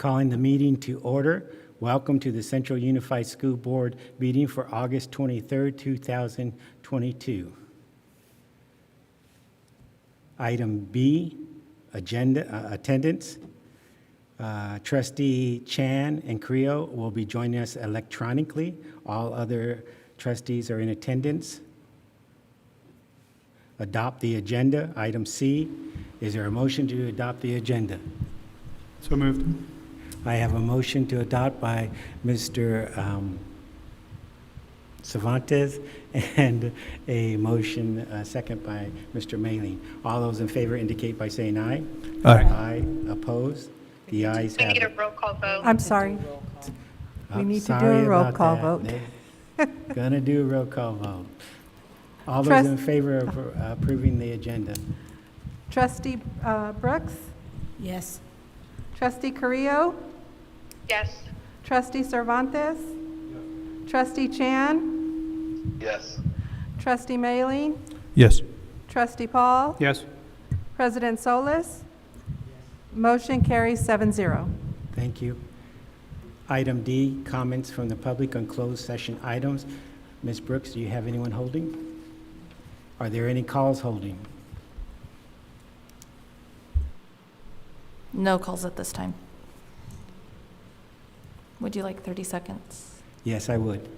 Calling the meeting to order. Welcome to the Central Unified School Board meeting for August 23rd, 2022. Item B, agenda attendance. Trustee Chan and Creo will be joining us electronically. All other trustees are in attendance. Adopt the agenda. Item C, is there a motion to adopt the agenda? So moved. I have a motion to adopt by Mr. Cervantes and a motion second by Mr. Mailing. All those in favor indicate by saying aye. Aye. Aye. Opposed? The ayes We have need a it. roll call vote. I'm sorry. We need to do Sorry a roll about call that. vote. They're gonna do a roll call vote. All those Trust- in favor of approving the agenda? Trustee Brooks? Yes. Trustee Carrillo? Yes. Trustee Cervantes? Trustee Chan? Yes. Trustee Mailing? Yes. Trustee Paul? Yes. President Solis? Motion carries 7-0. Thank you. Item D, comments from the public on closed session items. Ms. Brooks, do you have anyone holding? Are there any calls holding? No calls at this time. Would you like 30 seconds? Yes, I would.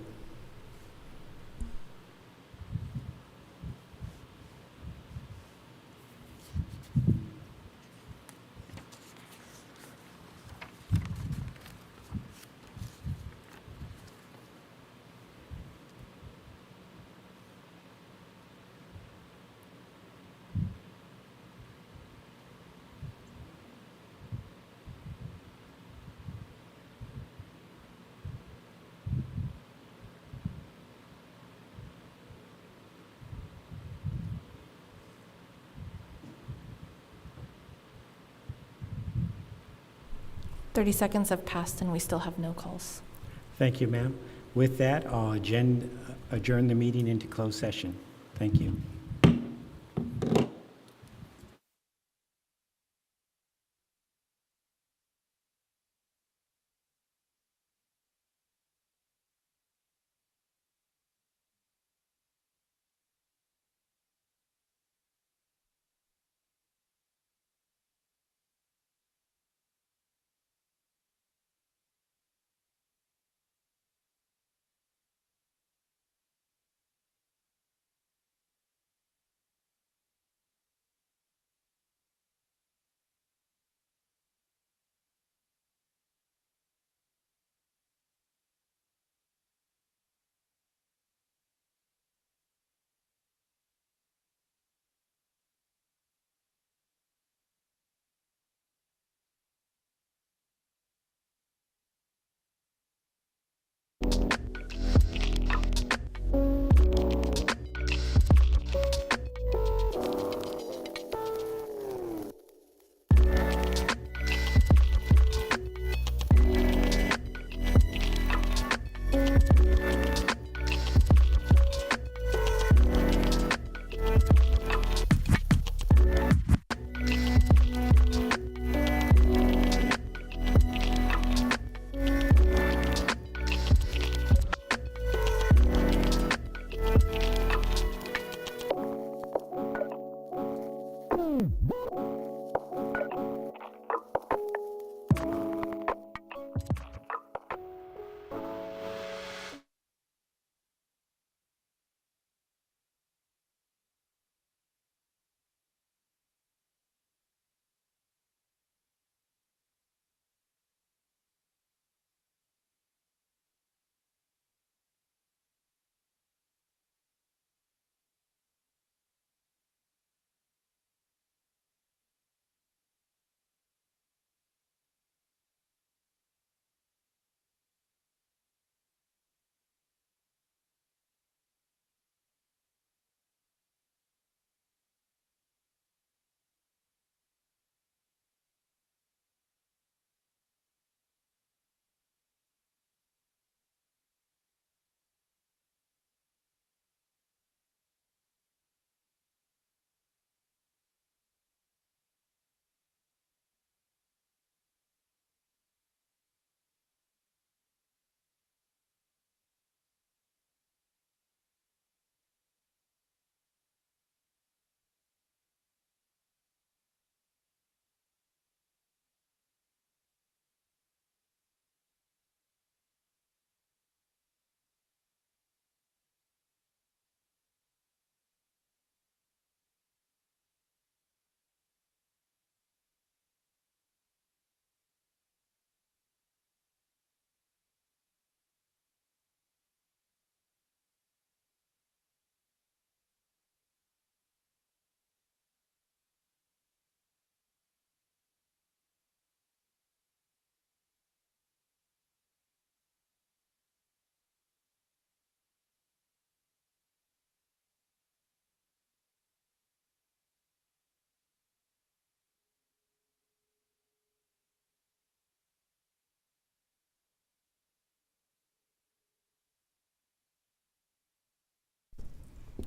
Thirty seconds have passed and we still have no calls. Thank you, ma'am. With that, I'll adjourn the meeting into closed session. Thank you.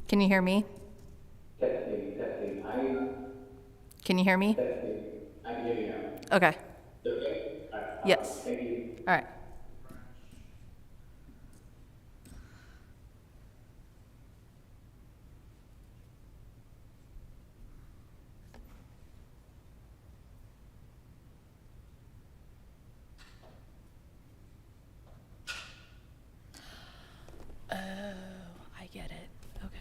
Can you hear me? Testing, testing. Can you hear me? Testing. I can hear you now. Okay. Okay? All right. Yes. Thank you. All right. Oh, I get it. Okay.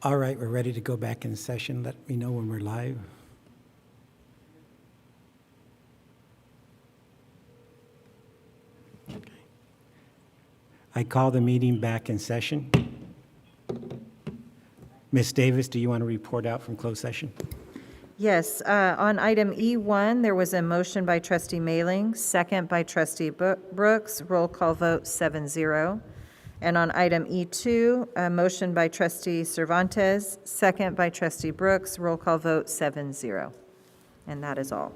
All right, we're ready to go back in session. Let me know when we're live. Okay. I call the meeting back in session. Ms. Davis, do you want to report out from closed session? Yes, on item E1, there was a motion by trustee Mailing, second by trustee Brooks, roll call vote 7-0. And on item E2, a motion by trustee Cervantes, second by trustee Brooks, roll call vote 7-0. And that is all.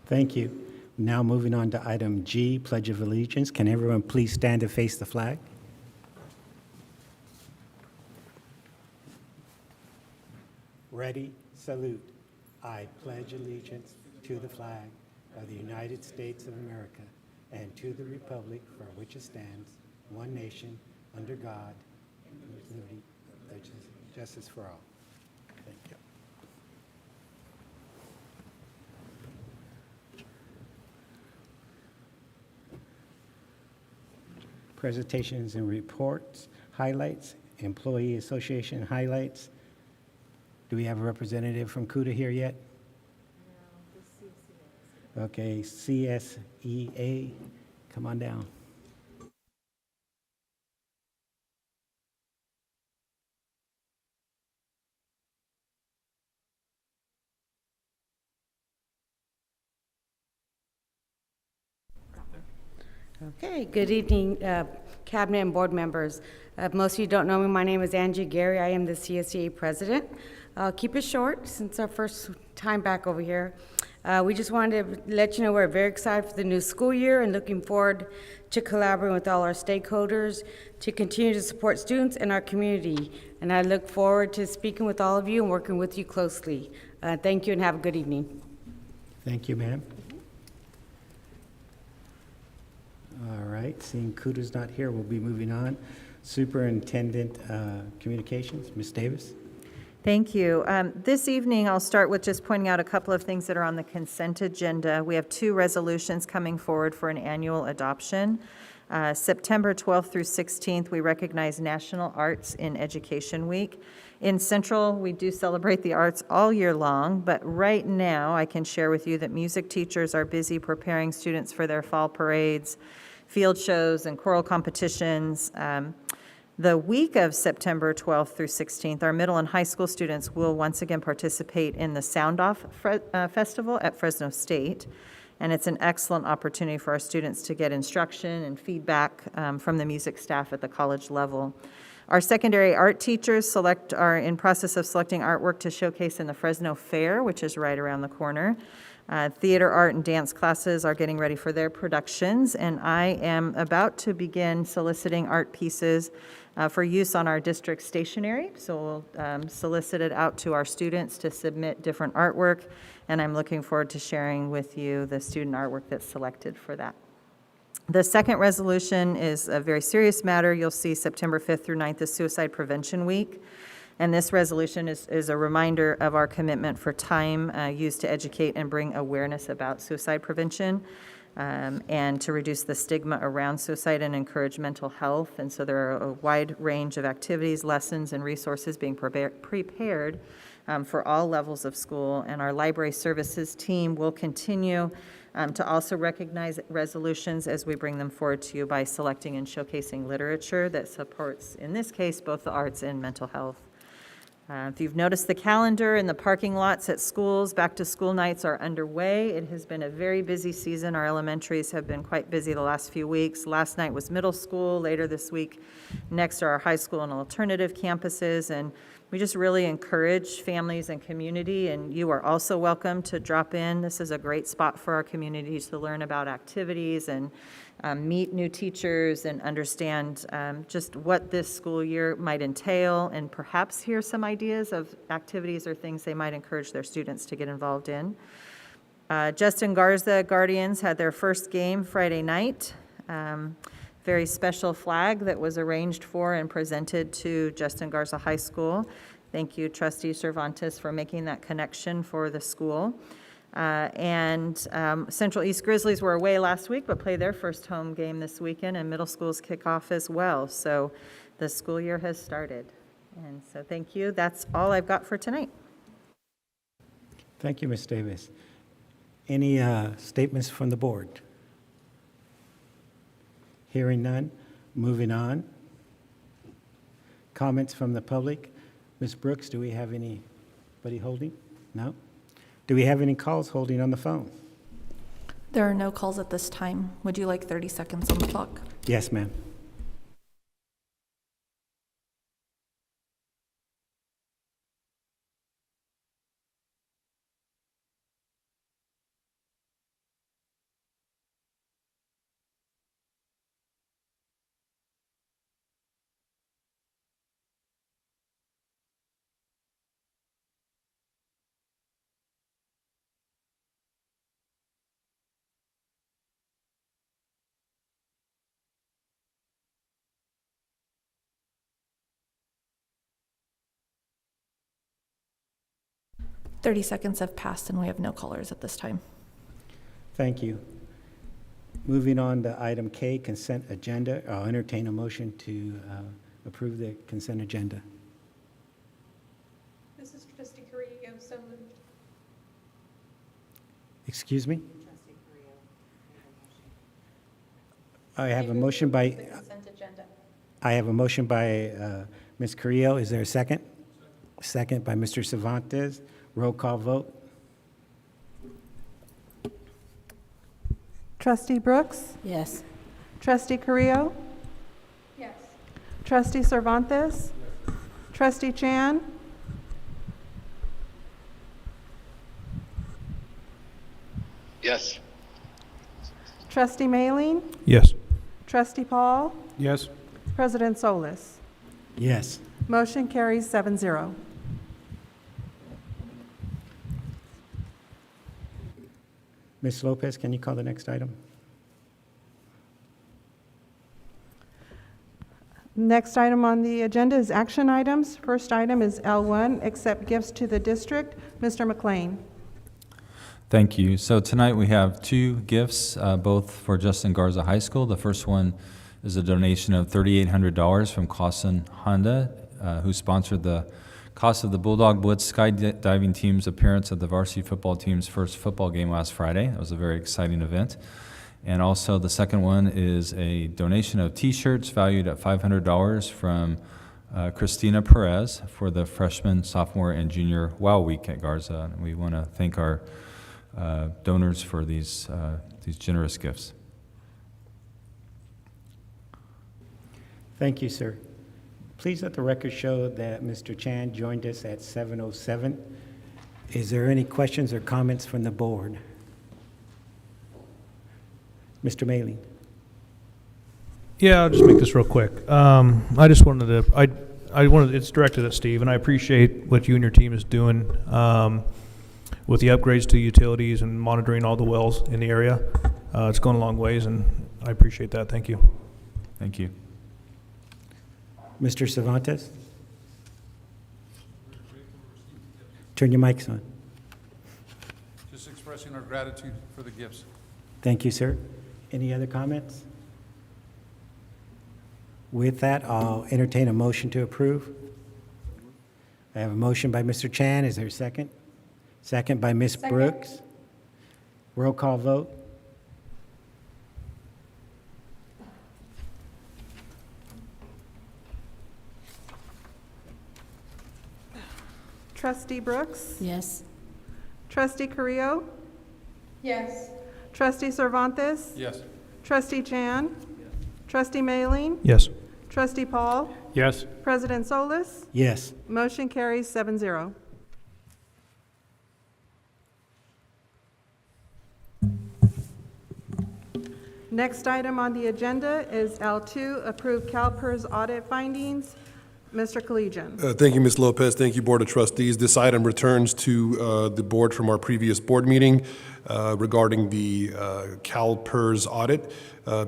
Thank you. Now moving on to item G, Pledge of Allegiance. Can everyone please stand to face the flag? Ready, salute. I pledge allegiance to the flag of the United States of America and to the republic for which it stands, one nation, under God, with liberty, justice for all. Thank you. Presentations and reports, highlights, employee association highlights. Do we have a representative from CUDA here yet? No, okay, CSEA, come on down. Okay, good evening, Cabinet and board members. Most of you don't know me. My name is Angie Gary. I am the CSEA president. I'll keep it short since our first time back over here. We just wanted to let you know we're very excited for the new school year and looking forward to collaborating with all our stakeholders to continue to support students in our community. And I look forward to speaking with all of you and working with you closely. Thank you and have a good evening. Thank you, ma'am. All right, seeing CUDA's not here, we'll be moving on. Superintendent Communications, Ms. Davis. Thank you. This evening, I'll start with just pointing out a couple of things that are on the consent agenda. We have 2 resolutions coming forward for an annual adoption. September 12th through 16th, we recognize National Arts in Education Week. In Central, we do celebrate the arts all year long, but right now I can share with you that music teachers are busy preparing students for their fall parades, field shows, and choral competitions. The week of September 12th through 16th, our middle and high school students will once again participate in the Sound Off Festival at Fresno State. And it's an excellent opportunity for our students to get instruction and feedback from the music staff at the college level. Our secondary art teachers are in process of selecting artwork to showcase in the Fresno Fair, which is right around the corner. Theater, art, and dance classes are getting ready for their productions, and I am about to begin soliciting art pieces for use on our district stationery. So we'll solicit it out to our students to submit different artwork, and I'm looking forward to sharing with you the student artwork that's selected for that. The second resolution is a very serious matter. You'll see September 5th through 9th is Suicide Prevention Week. And this resolution is a reminder of our commitment for time used to educate and bring awareness about suicide prevention and to reduce the stigma around suicide and encourage mental health. And so there are a wide range of activities, lessons, and resources being prepared for all levels of school. And our library services team will continue to also recognize resolutions as we bring them forward to you by selecting and showcasing literature that supports, in this case, both the arts and mental health. If you've noticed the calendar in the parking lots at schools, back-to-school nights are underway. It has been a very busy season. Our elementaries have been quite busy the last few weeks. Last night was middle school. Later this week, next are our high school and alternative campuses. And we just really encourage families and community, and you are also welcome to drop in. This is a great spot for our community to learn about activities and meet new teachers and understand just what this school year might entail, and perhaps hear some ideas of activities or things they might encourage their students to get involved in. Justin Garza Guardians had their first game Friday night. Very special flag that was arranged for and presented to Justin Garza High School. Thank you, Trustee Cervantes, for making that connection for the school. Central East Grizzlies were away last week, but play their first home game this weekend, and middle schools kick off as well. So the school year has started. And so thank you. That's all I've got for tonight. Thank you, Ms. Davis. Any statements from the board? Hearing none, moving on. Comments from the public? Ms. Brooks, do we have anybody holding? No? Do we have any calls holding on the phone? There are no calls at this time. Would you like 30 seconds on the clock? Yes, ma'am. Thirty seconds have passed and we have no callers at this time. Thank you. Moving on to item K, consent agenda. I'll entertain a motion to approve the consent agenda. This is Trustee Carrillo, so moved. Excuse me? I have a motion by, The consent agenda. I have a motion by Ms. Carrillo. Is there a second? Second by Mr. Cervantes. Roll call vote. Trustee Brooks? Yes. Trustee Carrillo? Yes. Trustee Cervantes? Trustee Chan? Yes. Trustee Mailing? Yes. Trustee Paul? Yes. President Solis? Yes. Motion carries 7-0. Ms. Lopez, can you call the next item? Next item on the agenda is action items. First item is L1, accept gifts to the district. Mr. McLean. Thank you. So tonight we have two gifts, both for Justin Garza High School. The first one is a donation of $3,800 from Clausen Honda, who sponsored the cost of the Bulldog Blitz skydiving team's appearance at the varsity football team's first football game last Friday. That was a very exciting event. And also the second one is a donation of T-shirts valued at $500 from Christina Perez for the freshman, sophomore, and junior Wow Week at Garza. And we want to thank our donors for these generous gifts. Thank you, sir. Please let the record show that Mr. Chan joined us at 7:07. Is there any questions or comments from the board? Mr. Mailing. Yeah, I'll just make this real quick. I just wanted to, I wanted, it's directed at Steve, and I appreciate what you and your team is doing with the upgrades to utilities and monitoring all the wells in the area. It's going a long ways, and I appreciate that. Thank you. Thank you. Mr. Cervantes? Turn your mics on. Just expressing our gratitude for the gifts. Thank you, sir. Any other comments? With that, I'll entertain a motion to approve. I have a motion by Mr. Chan. Is there a second? Second by Ms. Brooks. Roll call vote. Trustee Brooks? Yes. Trustee Carrillo? Yes. Trustee Cervantes? Yes. Trustee Chan? Trustee Mailing? Yes. Trustee Paul? Yes. President Solis? Yes. Motion carries 7-0. Next item on the agenda is L2, approve CalPERS audit findings. Mr. Collegian. Thank you, Ms. Lopez. Thank you, Board of Trustees. This item returns to the board from our previous board meeting regarding the CalPERS audit.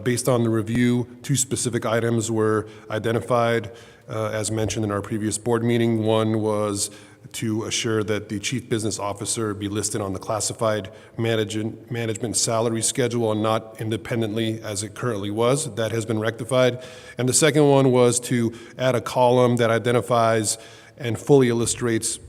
Based on the review, two specific items were identified as mentioned in our previous board meeting. One was to assure that the chief business officer be listed on the classified management salary schedule and not independently as it currently was. That has been rectified. And the second one was to add a column that identifies and fully illustrates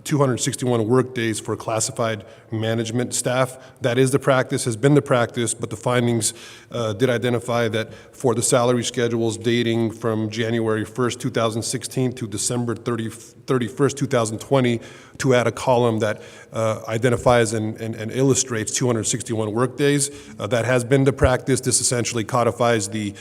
261 workdays for classified management staff. That is the practice, has been the practice, but the findings did identify that for the salary schedules dating from January 1st, 2016 to December 31st, 2020, to add a column that identifies and illustrates 261 workdays. That has been the practice. This essentially codifies the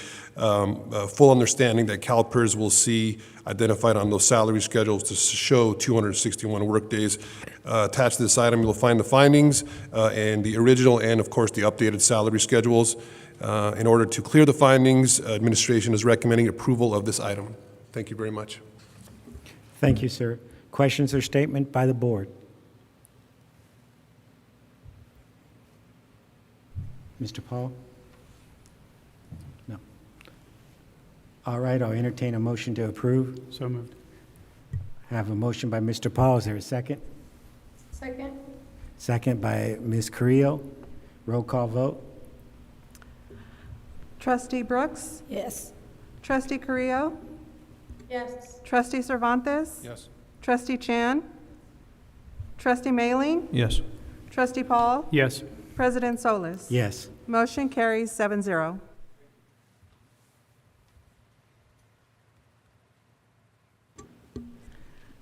full understanding that CalPERS will see identified on those salary schedules to show 261 workdays. Attached to this item, you'll find the findings and the original and, of course, the updated salary schedules. In order to clear the findings, administration is recommending approval of this item. Thank you very much. Thank you, sir. Questions or statement by the board? Mr. Paul? No. All right, I'll entertain a motion to approve. So moved. I have a motion by Mr. Paul. Is there a second? Second. Second by Ms. Carrillo. Roll call vote. Trustee Brooks? Yes. Trustee Carrillo? Yes. Trustee Cervantes? Yes. Trustee Chan? Trustee Mailing? Yes. Trustee Paul? Yes. President Solis? Yes. Motion carries 7-0.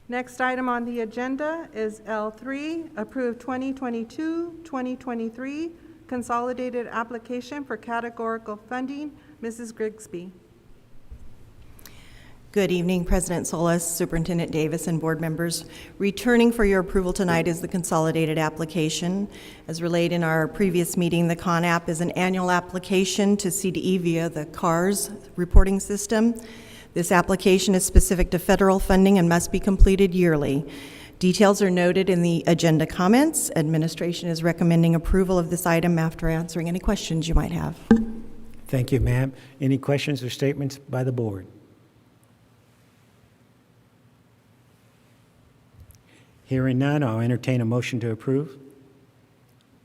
Next item on the agenda is L3, approve 2022-2023 consolidated application for categorical funding. Mrs. Grigsby. Good evening, President Solis, Superintendent Davis, and board members. Returning for your approval tonight is the consolidated application. As relayed in our previous meeting, the CONAP is an annual application to CDE via the CARS reporting system. This application is specific to federal funding and must be completed yearly. Details are noted in the agenda comments. Administration is recommending approval of this item after answering any questions you might have. Thank you, ma'am. Any questions or statements by the board? Hearing none, I'll entertain a motion to approve.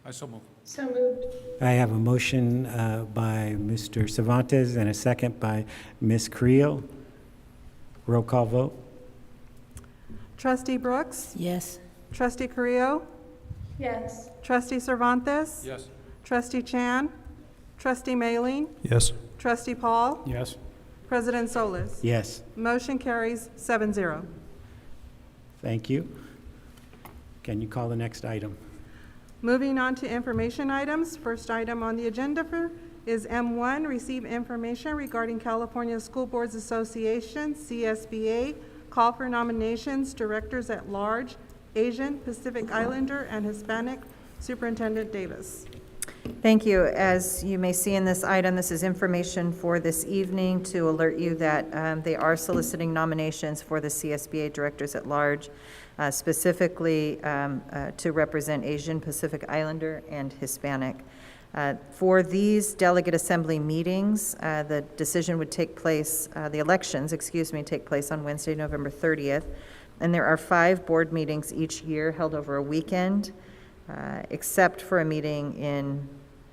I so move. So moved. I have a motion by Mr. Cervantes and a second by Ms. Creel. Roll call vote. Trustee Brooks? Yes. Trustee Carrillo? Yes. Trustee Cervantes? Yes. Trustee Chan? Trustee Mailing? Yes. Trustee Paul? Yes. President Solis? Yes. Motion carries 7-0. Thank you. Can you call the next item? Moving on to information items. First item on the agenda is M1, receive information regarding California School Boards Association, CSBA, call for nominations, directors at large, Asian, Pacific Islander, and Hispanic. Superintendent Davis. Thank you. As you may see in this item, this is information for this evening to alert you that they are soliciting nominations for the CSBA Directors at Large, specifically to represent Asian, Pacific Islander, and Hispanic. For these delegate assembly meetings, the decision would take place, the elections, take place on Wednesday, November 30th. And there are 5 board meetings each year held over a weekend, except for a meeting in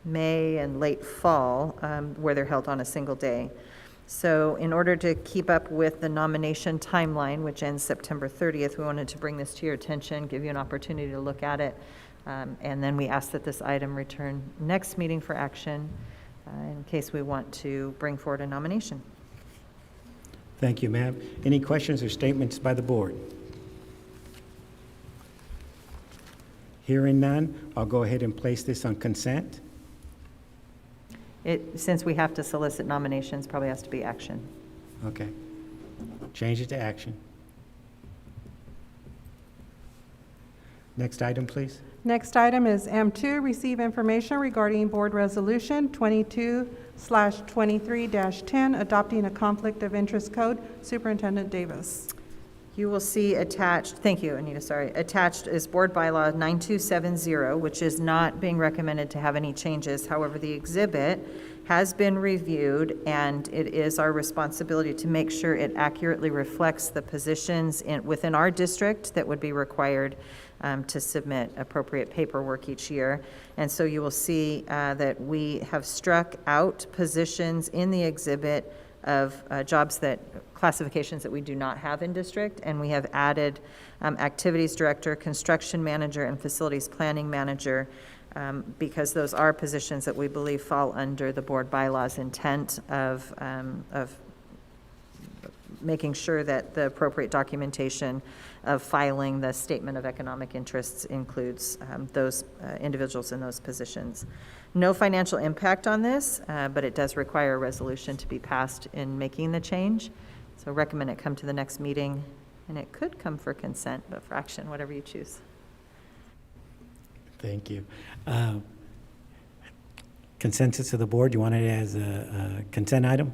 May and late fall, where they're held on a single day. So in order to keep up with the nomination timeline, which ends September 30th, we wanted to bring this to your attention, give you an opportunity to look at it. And then we ask that this item return next meeting for action in case we want to bring forward a nomination. Thank you, ma'am. Any questions or statements by the board? Hearing none, I'll go ahead and place this on consent. Since we have to solicit nominations, probably has to be action. Okay. Change it to action. Next item, please. Next item is M2, receive information regarding Board Resolution 22/23-10, adopting a conflict of interest code. Superintendent Davis. You will see attached, thank you, Anita, sorry. Attached is Board Bylaw 9270, which is not being recommended to have any changes. However, the exhibit has been reviewed, and it is our responsibility to make sure it accurately reflects the positions within our district that would be required to submit appropriate paperwork each year. And so you will see that we have struck out positions in the exhibit of classifications that we do not have in district, and we have added activities director, construction manager, and facilities planning manager, because those are positions that we believe fall under the board bylaws intent of making sure that the appropriate documentation of filing the statement of economic interests includes those individuals in those positions. No financial impact on this, but it does require a resolution to be passed in making the change. So recommend it come to the next meeting, and it could come for consent, but for action, whatever you choose. Thank you. Consensus of the board, you want it as a consent item?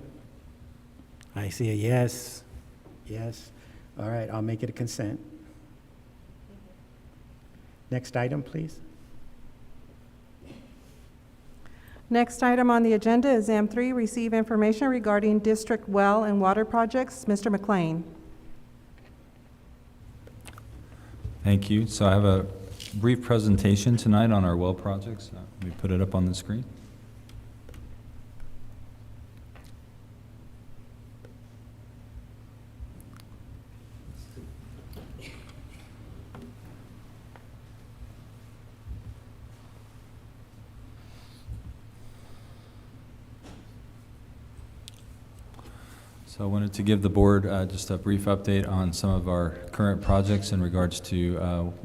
I see a yes. Yes. All right, I'll make it a consent. Next item, please. Next item on the agenda is M3, receive information regarding district well and water projects. Mr. McLean. Thank you. So I have a brief presentation tonight on our well projects. Let me put it up on the screen. So I wanted to give the board just a brief update on some of our current projects in regards to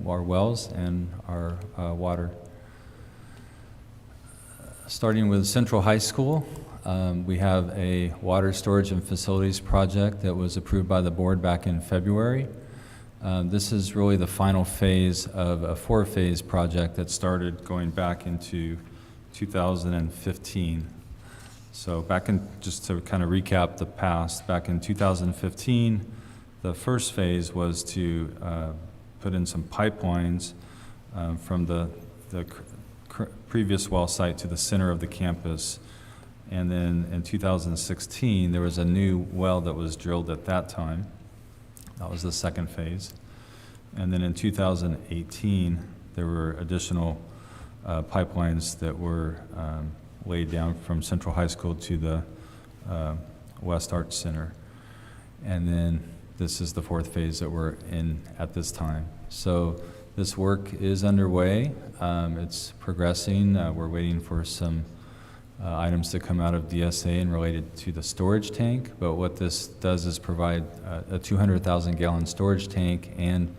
our wells and our water. Starting with Central High School, we have a water storage and facilities project that was approved by the board back in February. This is really the final phase of a 4-phase project that started going back into 2015. So just to kind of recap the past, back in 2015, the first phase was to put in some pipelines from the previous well site to the center of the campus. And then in 2016, there was a new well that was drilled at that time. That was the second phase. And then in 2018, there were additional pipelines that were laid down from Central High School to the West Arts Center. And then this is the 4th phase that we're in at this time. So this work is underway. It's progressing. We're waiting for some items to come out of DSA and related to the storage tank. But what this does is provide a 200,000 gallon storage tank and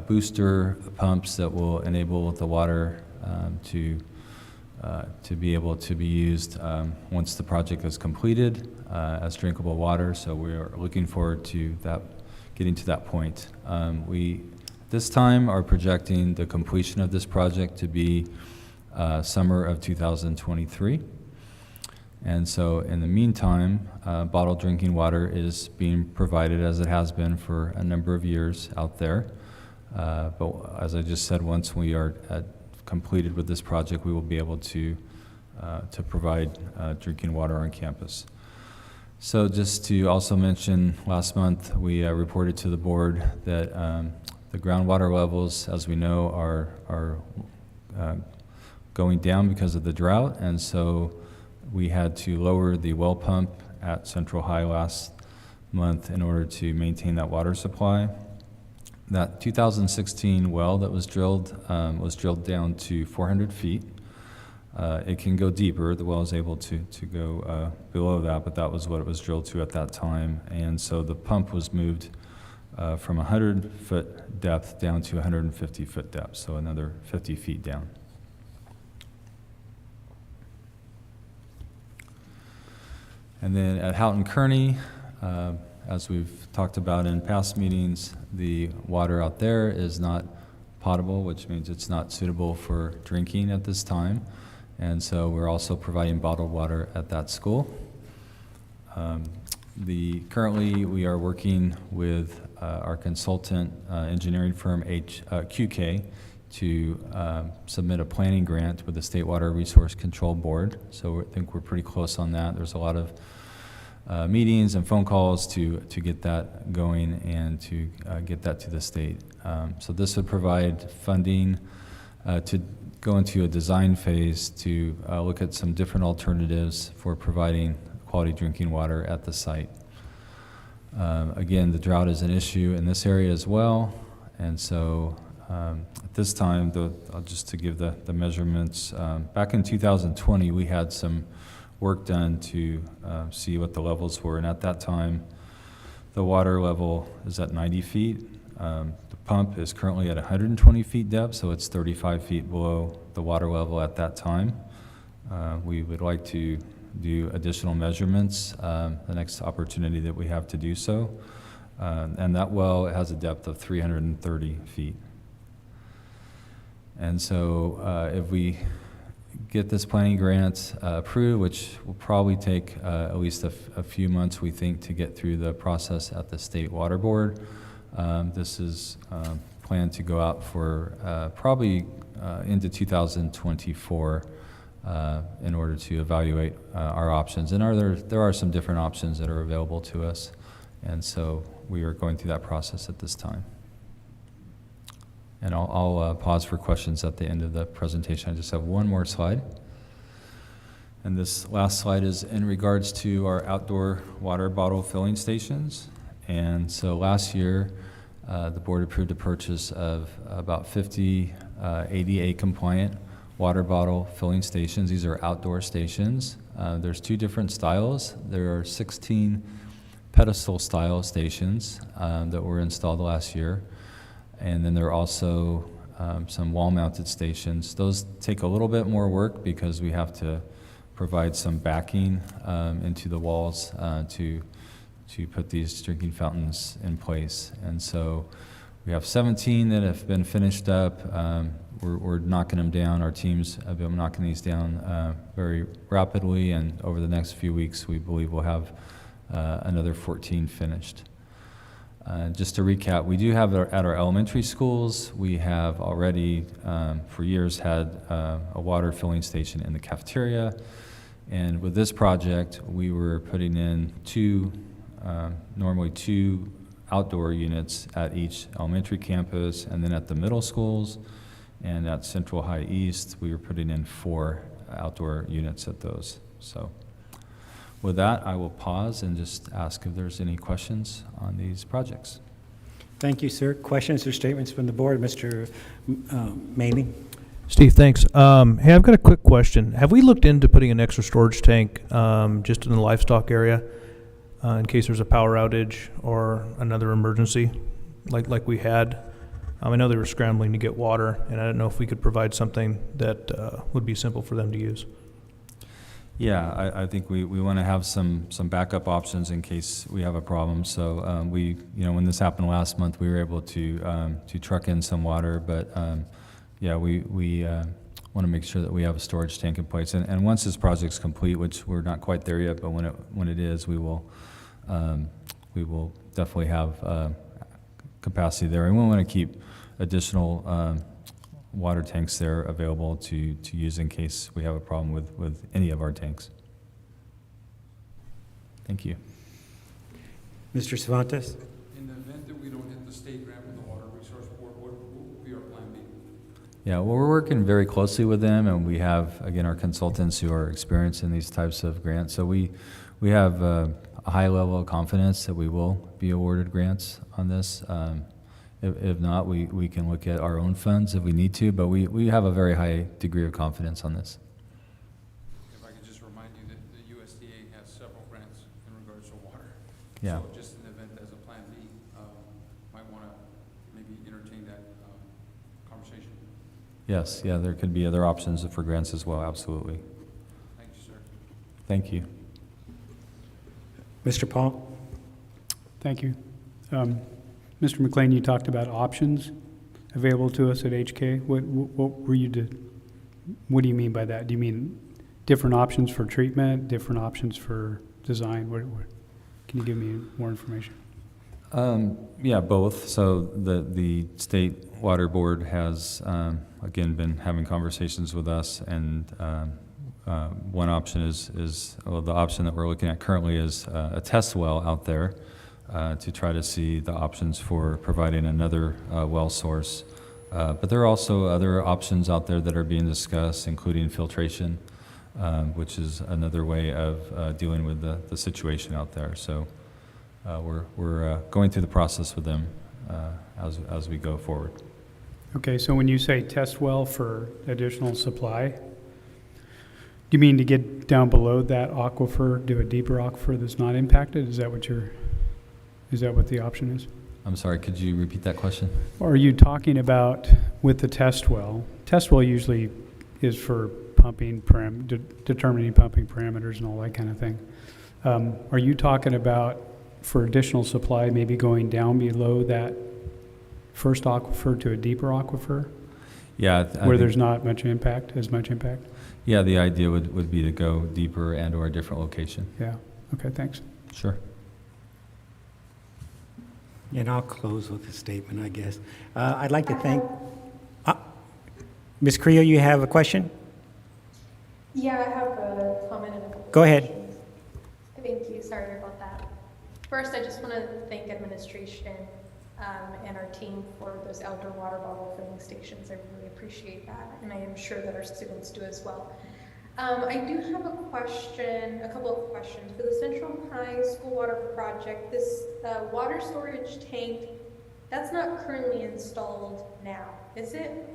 booster pumps that will enable the water to be able to be used once the project is completed as drinkable water. So we are looking forward to that, getting to that point. We, this time, are projecting the completion of this project to be summer of 2023. And so in the meantime, bottled drinking water is being provided as it has been for a number of years out there. But as I just said, once we are completed with this project, we will be able to provide drinking water on campus. So just to also mention, last month we reported to the board that the groundwater levels, as we know, are going down because of the drought, and so we had to lower the well pump at Central High last month in order to maintain that water supply. That 2016 well that was drilled down to 400 feet. It can go deeper. The well is able to go below that, but that was what it was drilled to at that time. And so the pump was moved from 100-foot depth down to 150-foot depth, so another 50 feet down. And then at Houghton Kearney, as we've talked about in past meetings, the water out there is not potable, which means it's not suitable for drinking at this time. And so we're also providing bottled water at that school. Currently, we are working with our consultant engineering firm QK to submit a planning grant with the State Water Resource Control Board. So I think we're pretty close on that. There's a lot of meetings and phone calls to get that going and to get that to the state. So this would provide funding to go into a design phase to look at some different alternatives for providing quality drinking water at the site. Again, the drought is an issue in this area as well, and so at this time, just to give the measurements, back in 2020, we had some work done to see what the levels were, and at that time, the water level is at 90 feet. The pump is currently at 120 feet depth, so it's 35 feet below the water level at that time. We would like to do additional measurements the next opportunity that we have to do so. And that well has a depth of 330 feet. And so if we get this planning grant approved, which will probably take at least a few months, we think, to get through the process at the State Water Board, this is planned to go out for probably into 2024 in order to evaluate our options. And there are some different options that are available to us, and so we are going through that process at this time. And I'll pause for questions at the end of the presentation. I just have one more slide. And this last slide is in regards to our outdoor water bottle filling stations. And so last year, the board approved a purchase of about 50 ADA compliant water bottle filling stations. These are outdoor stations. There's two different styles. There are 16 pedestal style stations that were installed last year. And then there are also some wall-mounted stations. Those take a little bit more work because we have to provide some backing into the walls to put these drinking fountains in place. And so we have 17 that have been finished up. We're knocking them down. Our teams have been knocking these down very rapidly, and over the next few weeks, we believe we'll have another 14 finished. Just to recap, we do have at our elementary schools, we have already for years had a water filling station in the cafeteria. And with this project, we were putting in normally two outdoor units at each elementary campus, and then at the middle schools and at Central High East, we were putting in 4 outdoor units at those. So with that, I will pause and just ask if there's any questions on these projects. Thank you, sir. Questions or statements from the board? Mr. Maley? Steve, thanks. Hey, I've got a quick question. Have we looked into putting an extra storage tank just in the livestock area in case there's a power outage or another emergency like we had? I know they were scrambling to get water, and I don't know if we could provide something that would be simple for them to use. Yeah, I think we want to have some backup options in case we have a problem. So when this happened last month, we were able to truck in some water, but yeah, we want to make sure that we have a storage tank in place. And once this project's complete, which we're not quite there yet, but when it is, we will definitely have capacity there. And we want to keep additional water tanks there available to use in case we have a problem with any of our tanks. Thank you. Mr. Cervantes? In the event that we don't hit the state grant with the Water Resource Board, what will be our plan B? Yeah, well, we're working very closely with them, and we have, again, our consultants who are experienced in these types of grants. So we have a high level of confidence that we will be awarded grants on this. If not, we can look at our own funds if we need to, but we have a very high degree of confidence on this. If I could just remind you that the USDA has several grants in regards to water. Yeah. So just in the event as a plan B, might want to maybe entertain that conversation. Yes, yeah, there could be other options for grants as well, absolutely. Thank you, sir. Thank you. Mr. Paul? Thank you. Mr. McLean, you talked about options available to us at HK. What do you mean by that? Do you mean different options for treatment, different options for design? Can you give me more information? Yeah, both. So the State Water Board has, again, been having conversations with us, and one option well, the option that we're looking at currently is a test well out there to try to see the options for providing another well source. But there are also other options out there that are being discussed, including filtration, which is another way of dealing with the situation out there. So we're going through the process with them as we go forward. Okay, so when you say test well for additional supply, do you mean to get down below that aquifer, do a deeper aquifer that's not impacted? Is that what the option is? I'm sorry, could you repeat that question? Or are you talking about with the test well? Test well usually is for pumping, determining pumping parameters and all that kind of thing. Are you talking about for additional supply, maybe going down below that first aquifer to a deeper aquifer? Yeah. Where there's not much impact, as much impact? Yeah, the idea would be to go deeper and or a different location. Yeah, okay, thanks. Sure. And I'll close with a statement, I guess. I'd like to thank, Ms. Creel, you have a question? Yeah, I have a comment and a couple Go ahead. questions. Thank you, sorry about that. First, I just want to thank administration and our team for those outdoor water bottle filling stations. I really appreciate that, and I am sure that our students do as well. I do have a couple of questions. For the Central High School Water Project, this water storage tank, that's not currently installed now, is it?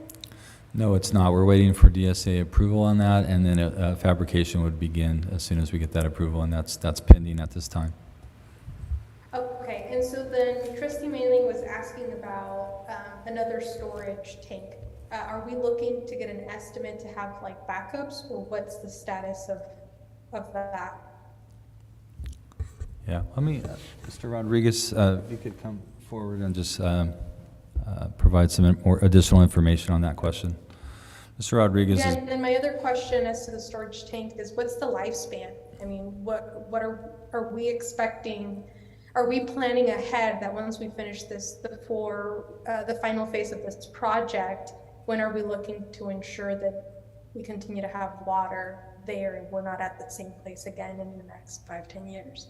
No, it's not. We're waiting for DSA approval on that, and then fabrication would begin as soon as we get that approval, and that's pending at this time. Okay, and so then Trustee Manning was asking about another storage tank. Are we looking to get an estimate to have like backups, or what's the status of that? Yeah, let me, Mr. Rodriguez, if you could come forward and just provide some more additional information on that question. Mr. Rodriguez Yeah, is... and then my other question as to the storage tank is, what's the lifespan? I mean, what are we expecting? Are we planning ahead that once we finish this, the final phase of this project, when are we looking to ensure that we continue to have water there and we're not at the same place again in the next 5-10 years?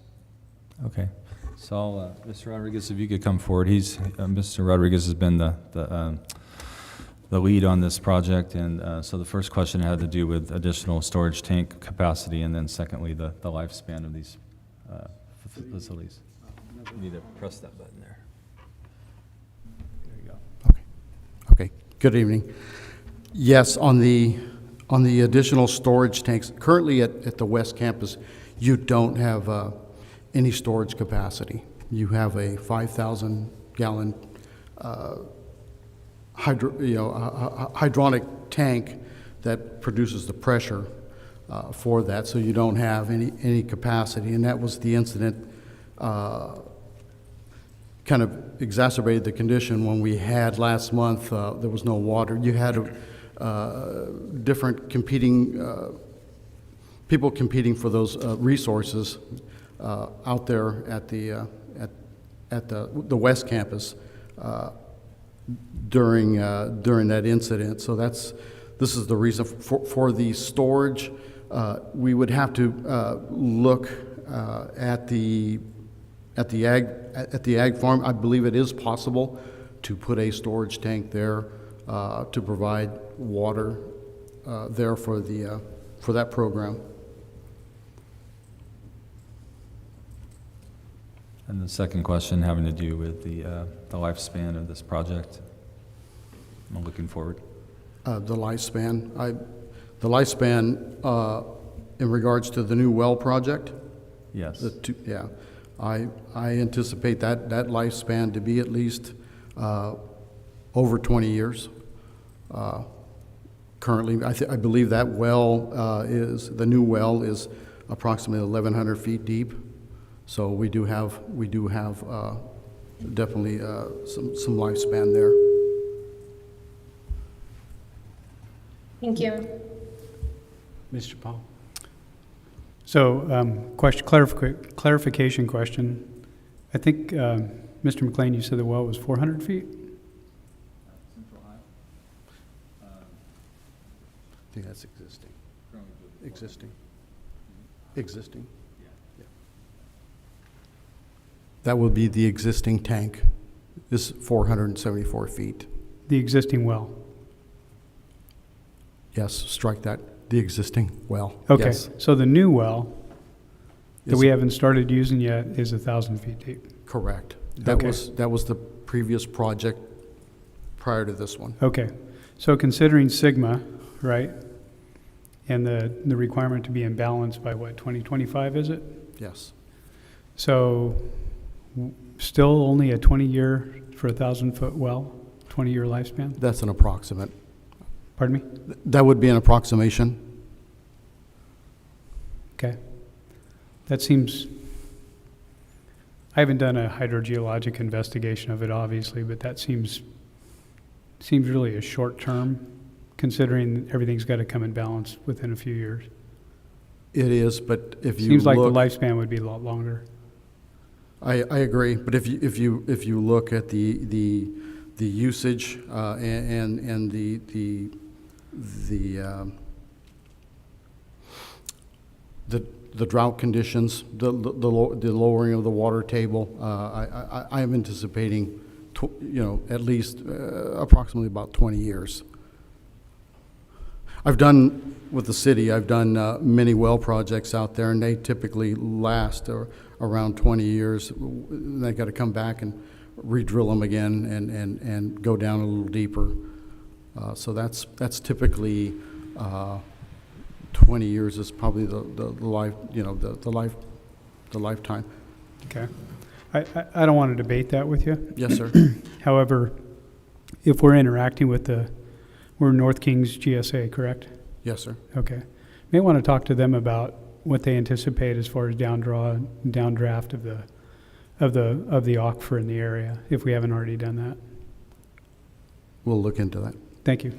Okay, so Mr. Rodriguez, if you could come forward. Mr. Rodriguez has been the lead on this project, and so the first question had to do with additional storage tank capacity, and then secondly, the lifespan of these facilities. You need to press that button there. There you go. Okay, good evening. Yes, on the additional storage tanks, currently at the West Campus, you don't have any storage capacity. You have a 5,000 gallon hydronic tank that produces the pressure for that, so you don't have any capacity. And that was the incident kind of exacerbated the condition when we had last month, there was no water. You had different competing, people competing for those resources out there at the West Campus during that incident. So this is the reason for the storage. We would have to look at the ag farm. I believe it is possible to put a storage tank there to provide water there for that program. And the second question having to do with the lifespan of this project. I'm looking forward. The lifespan in regards to the new well project. Yes. Yeah. I anticipate that lifespan to be at least over 20 years. Currently, I believe that the new well is approximately 1,100 feet deep. So we do have definitely some lifespan there. Thank you. Mr. Paul? So, clarification question. I think, Mr. McLean, you said the well was 400 feet? I think that's existing. Existing. Existing. Yeah. That would be the existing tank, is 474 feet. The existing well? Yes, strike that, the existing well. Okay, Yes. so the new well that Is- we haven't started using yet is 1,000 feet deep? Correct. That Okay. was the previous project prior to this one. Okay, so considering Sigma, right, and the requirement to be in balance by what, 2025, is it? Yes. So still only a 20-year for a 1,000-foot well, 20-year lifespan? That's an approximate. Pardon me? That would be an approximation. Okay. That seems, I haven't done a hydrogeologic investigation of it, obviously, but that seems really a short term, considering everything's got to come in balance within a few years. It is, but if you Seems like the look, lifespan would be a lot longer. I agree, but if you look at the usage and the drought conditions, the lowering of the water table, I am anticipating, at least approximately about 20 years. I've done, with the city, I've done many well projects out there, and they typically last around 20 years. They got to come back and re-drill them again and go down a little deeper. So that's typically 20 years is probably the life, the lifetime. Okay. I don't want to debate that with you. Yes, sir. However, if we're interacting with we're North Kings GSA, correct? Yes, sir. Okay. May want to talk to them about what they anticipate as far as downdraft of the aquifer in the area, if we haven't already done that. We'll look into that. Thank you.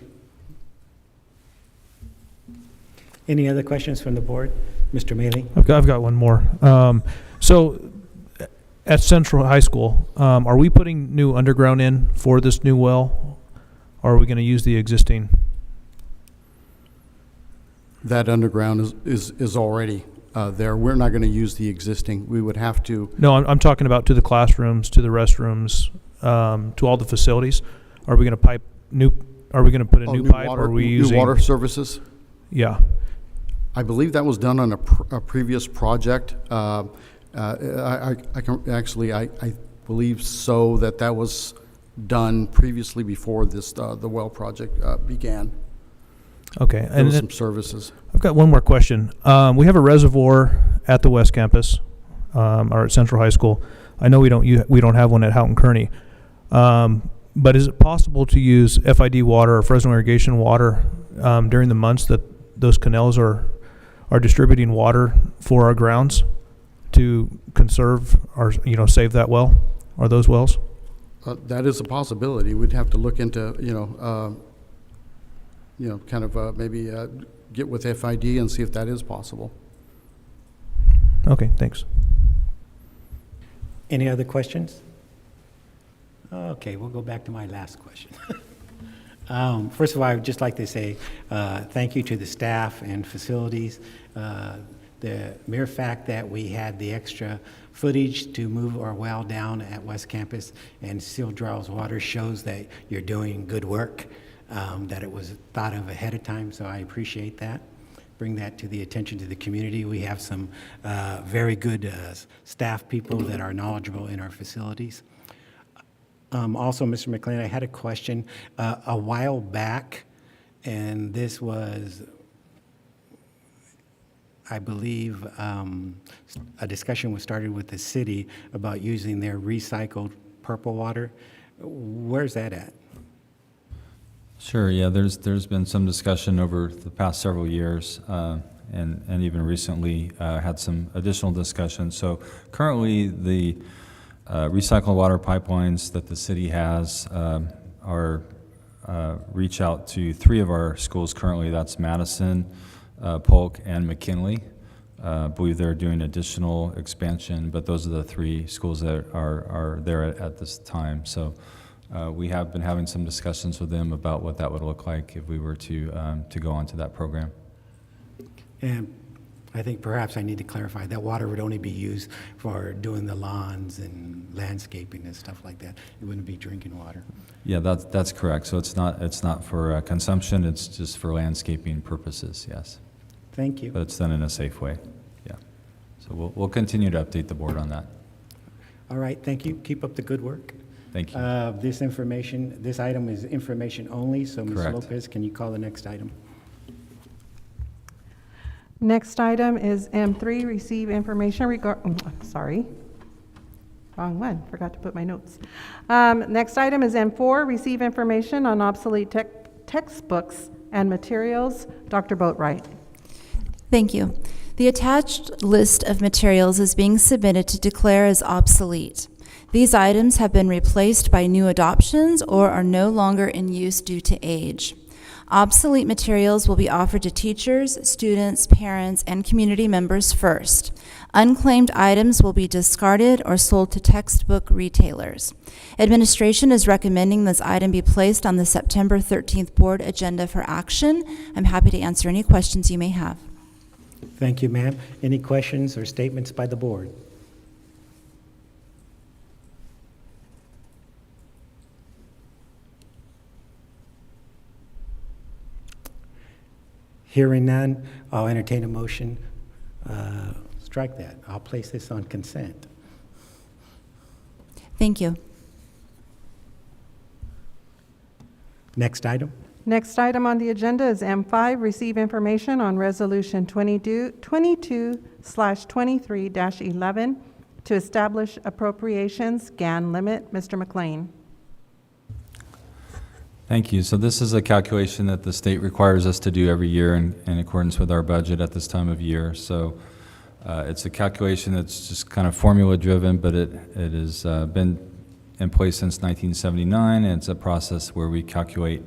Any other questions from the board? Mr. Mealy? I've got one more. So at Central High School, are we putting new underground in for this new well? Or are we going to use the existing? That underground is already there. We're not going to use the existing. We would have to. No, I'm talking about to the classrooms, to the restrooms, to all the facilities. Are we going to pipe new? Are we going to put a new pipe? Water, or are we new using water services? Yeah. I believe that was done on a previous project. I believe so that was done previously before this the well project began. Okay, There and was then some services. I've got one more question. We have a reservoir at the West Campus, or at Central High School. I know we don't have one at Houghton Kearney, but is it possible to use FID water or Fresno irrigation water during the months that those canals are distributing water for our grounds to conserve or save that well or those wells? That is a possibility. We'd have to look into maybe get with FID and see if that is possible. Okay, thanks. Any other questions? Okay, we'll go back to my last question. First of all, I would just like to say thank you to the staff and facilities. The mere fact that we had the extra footage to move our well down at West Campus and still draws water shows that you're doing good work, that it was thought of ahead of time, so I appreciate that. Bring that to the attention to the community. We have some very good staff people that are knowledgeable in our facilities. Also, Mr. McLean, I had a question a while back, and this was, I believe, a discussion was started with the city about using their recycled purple water. Where's that at? Sure, yeah, there's been some discussion over the past several years, and even recently had some additional discussion. So currently the recycled water pipelines that the city has reach out to 3 of our schools currently. That's Madison, Polk, and McKinley. believe they're doing additional expansion, but those are the 3 schools that are there at this time. So we have been having some discussions with them about what that would look like if we were to go onto that program. And I think perhaps I need to clarify that water would only be used for doing the lawns and landscaping and stuff like that. It wouldn't be drinking water. Yeah, that's correct. So it's not for consumption. It's just for landscaping purposes. Yes. Thank you. But it's done in a safe way. Yeah. So we'll continue to update the board on that. All right, thank you. Keep up the good work. Thank you. This item is information only, so Ms. Correct. Lopez, can you call the next item? Next item is M3, receive information wrong one, forgot to put my notes. Next item is M4, receive information on obsolete textbooks and materials. Dr. Boatwright. Thank you. The attached list of materials is being submitted to declare as obsolete. These items have been replaced by new adoptions or are no longer in use due to age. Obsolete materials will be offered to teachers, students, parents, and community members first. Unclaimed items will be discarded or sold to textbook retailers. Administration is recommending this item be placed on the September 13th board agenda for action. I'm happy to answer any questions you may have. Thank you, ma'am. Any questions or statements by the board? Hearing none, I'll entertain a motion. Strike that. I'll place this on consent. Thank you. Next item. Next item on the agenda is M5, receive information on Resolution 22/23-11 to establish appropriations GAN limit. Mr. McLean. Thank you. So this is a calculation that the state requires us to do every year in accordance with our budget at this time of year. So it's a calculation that's just kind of formula driven, but it has been in place since 1979, and it's a process where we calculate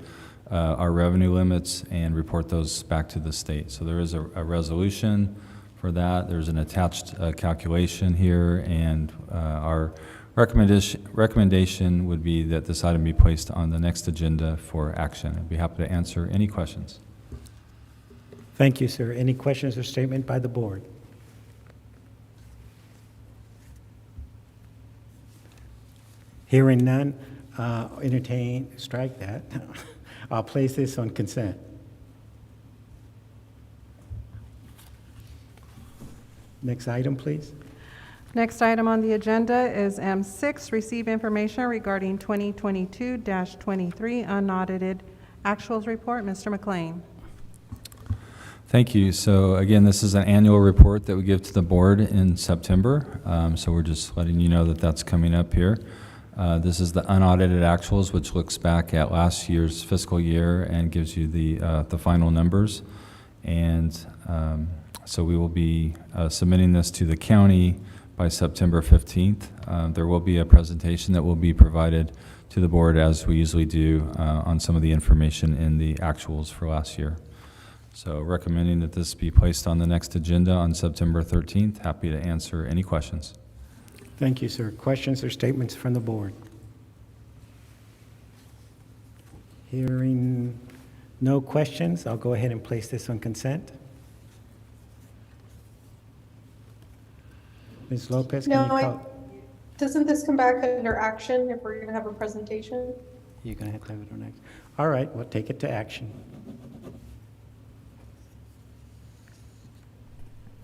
our revenue limits and report those back to the state. So there is a resolution for that. There's an attached calculation here, and our recommendation would be that this item be placed on the next agenda for action. I'd be happy to answer any questions. Thank you, sir. Any questions or statement by the board? Hearing none, strike that. I'll place this on consent. Next item, please. Next item on the agenda is M6, receive information regarding 2022-23 unaudited actuals report. Mr. McLean. Thank you. So again, this is an annual report that we give to the board in September. So we're just letting you know that that's coming up here. This is the unaudited actuals, which looks back at last year's fiscal year and gives you the final numbers. And so we will be submitting this to the county by September 15th. There will be a presentation that will be provided to the board, as we usually do, on some of the information in the actuals for last year. So recommending that this be placed on the next agenda on September 13th. Happy to answer any questions. Thank you, sir. Questions or statements from the board? Hearing no questions, I'll go ahead and place this on consent. Ms. Lopez, can you call? Doesn't this come back under action if we're going to have a presentation? You're going to have it on next. All right, we'll take it to action.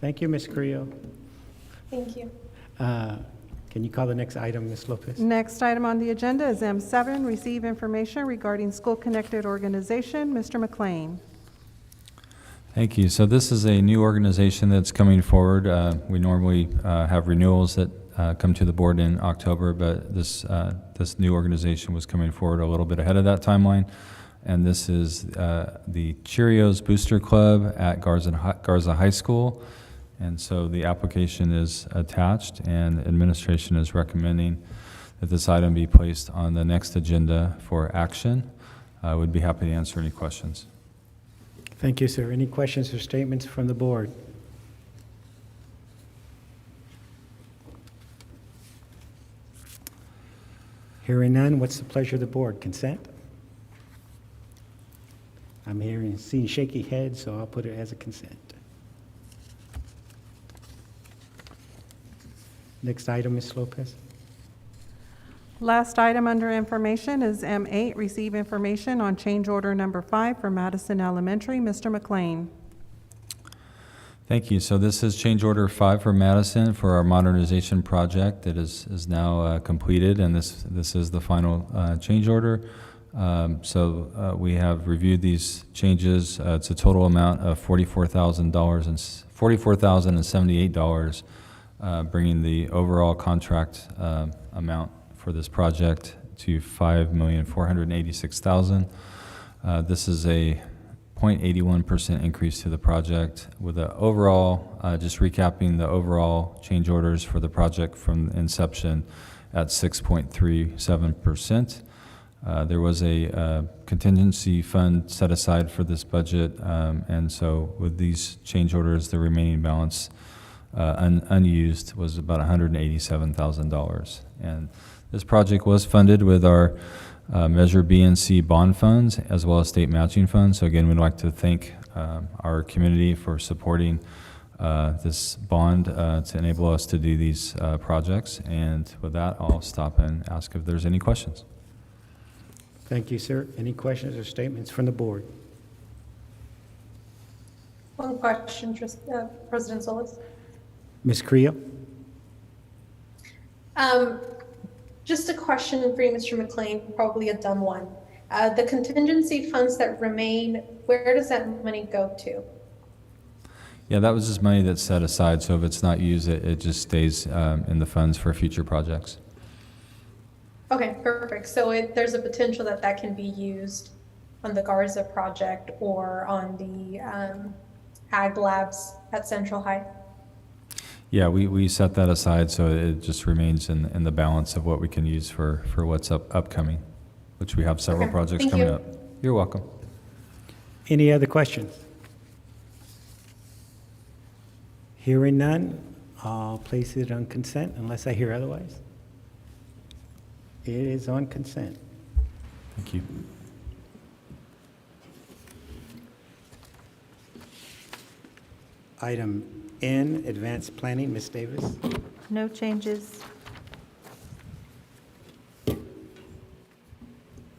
Thank you, Ms. Creel. Thank you. Can you call the next item, Ms. Lopez? Next item on the agenda is M7, receive information regarding school-connected organization. Mr. McLean. Thank you. So this is a new organization that's coming forward. We normally have renewals that come to the board in October, but this new organization was coming forward a little bit ahead of that timeline. And this is the Cheerios Booster Club at Garza High School. And so the application is attached, and administration is recommending that this item be placed on the next agenda for action. I would be happy to answer any questions. Thank you, sir. Any questions or statements from the board? Hearing none, what's the pleasure of the board? Consent? I'm hearing and seeing shaky heads, so I'll put it as a consent. Next item, Ms. Lopez. Last item under information is M8, receive information on change order number 5 for Madison Elementary. Mr. McLean. Thank you. So this is change order 5 for Madison for our modernization project that is now completed, and this is the final change order. We have reviewed these changes. It's a total amount of $44,078, bringing the overall contract amount for this project to $5,486,000. This is a 0.81% increase to the project, with the overall, just recapping the overall change orders for the project from inception at 6.37%. There was a contingency fund set aside for this budget, and so with these change orders, the remaining balance unused was about $187,000. And this project was funded with our Measure B and C bond funds, as well as state matching funds. So again, we'd like to thank our community for supporting this bond to enable us to do these projects. And with that, I'll stop and ask if there's any questions. Thank you, sir. Any questions or statements from the board? One question, President Solis. Ms. Creel? Just a question for you, Mr. McLean, probably a dumb one. The contingency funds that remain, where does that money go to? Yeah, that was just money that's set aside, so if it's not used, it just stays in the funds for future projects. Okay, perfect. So there's a potential that that can be used on the Garza project or on the Ag Labs at Central High? Yeah, we set that aside, so it just remains in the balance of what we can use for what's upcoming, which we have several projects coming up. You're welcome. Any other questions? Hearing none, I'll place it on consent unless I hear otherwise. It is on consent. Thank you. Item N, advanced planning, Ms. Davis. No changes. All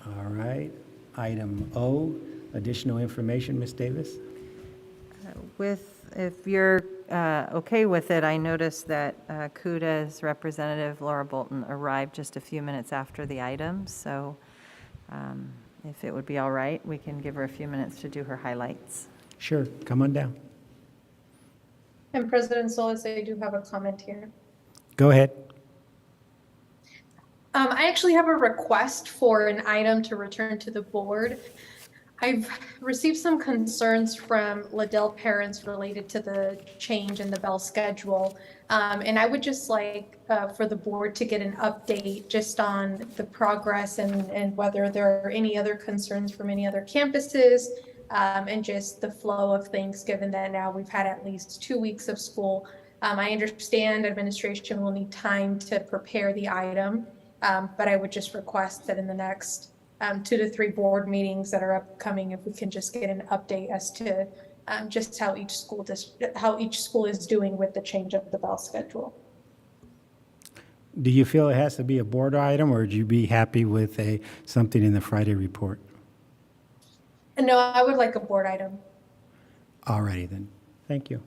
right. Item O, additional information, Ms. Davis. If you're okay with it, I noticed that CUDA's representative, Laura Bolton, arrived just a few minutes after the item, so if it would be all right, we can give her a few minutes to do her highlights. Sure, come on down. And President Solis, I do have a comment here. Go ahead. I actually have a request for an item to return to the board. I've received some concerns from Liddell parents related to the change in the bell schedule. And I would just like for the board to get an update just on the progress and whether there are any other concerns from any other campuses, and just the flow of things, given that now we've had at least 2 weeks of school. I understand administration will need time to prepare the item, but I would just request that in the next 2 to 3 board meetings that are upcoming, if we can just get an update as to just how each school is doing with the change of the bell schedule. Do you feel it has to be a board item, or would you be happy with something in the Friday report? No, I would like a board item. All righty then. Thank you.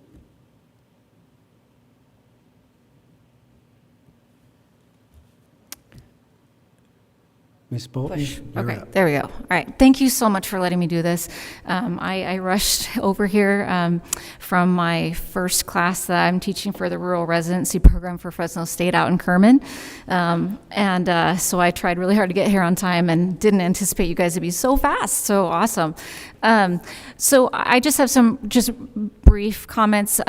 Ms. Bolton? you're Okay, up. there we go. All right, thank you so much for letting me do this. I rushed over here from my first class that I'm teaching for the Rural Residency Program for Fresno State out in Kerman. So I tried really hard to get here on time and didn't anticipate you guys to be so fast, so awesome. So I just have some brief comments.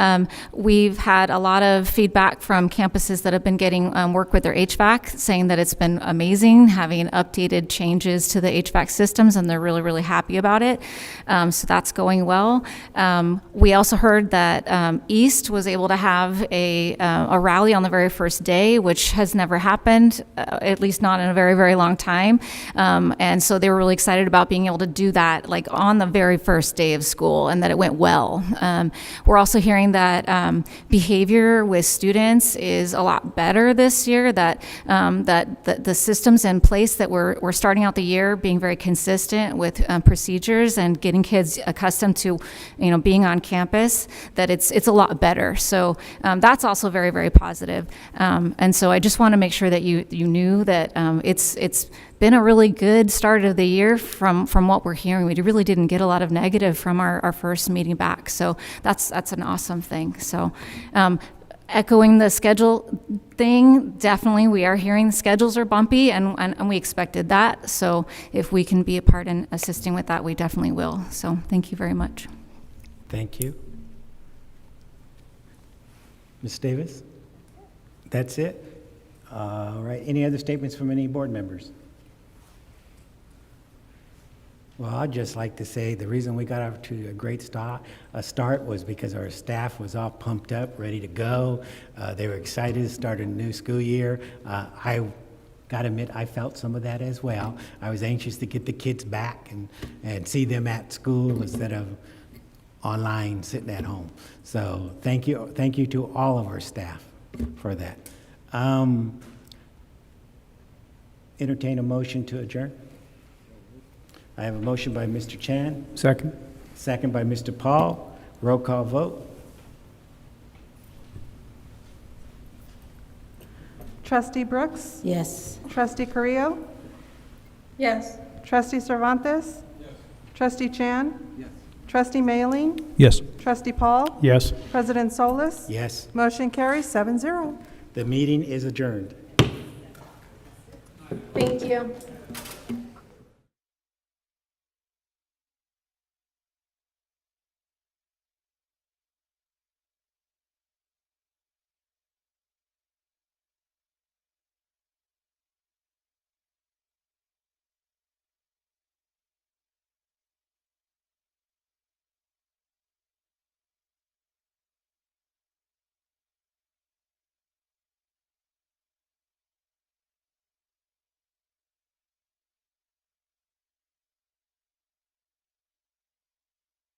We've had a lot of feedback from campuses that have been getting work with their HVAC, saying that it's been amazing having updated changes to the HVAC systems, and they're really, really happy about it. So that's going well. We also heard that East was able to have a rally on the very first day, which has never happened, at least not in a very, very long time. And so they were really excited about being able to do that like on the very first day of school, and that it went well. We're also hearing that behavior with students is a lot better this year, that the systems in place that we're starting out the year being very consistent with procedures and getting kids accustomed to, being on campus, that it's a lot better. So that's also very, very positive. And so I just want to make sure that you knew that it's been a really good start of the year from what we're hearing. We really didn't get a lot of negative from our first meeting back. So that's an awesome thing. So echoing the schedule thing, definitely we are hearing the schedules are bumpy, and we expected that. So if we can be a part in assisting with that, we definitely will. So thank you very much. Thank you. Ms. Davis? That's it? All right. Any other statements from any board members? Well, I'd just like to say the reason we got off to a great start was because our staff was all pumped up, ready to go. They were excited to start a new school year. I got to admit, I felt some of that as well. I was anxious to get the kids back and see them at school instead of online sitting at home. So thank you to all of our staff for that. Entertain a motion to adjourn. I have a motion by Mr. Chan. Second. Second by Mr. Paul. Roll call vote. Trustee Brooks? Yes. Trustee Carrillo? Yes. Trustee Cervantes? Yes. Trustee Chan? Yes. Trustee Mayling? Yes. Trustee Paul? Yes. President Solis? Yes. Motion carries 7-0. The meeting is adjourned. Thank you.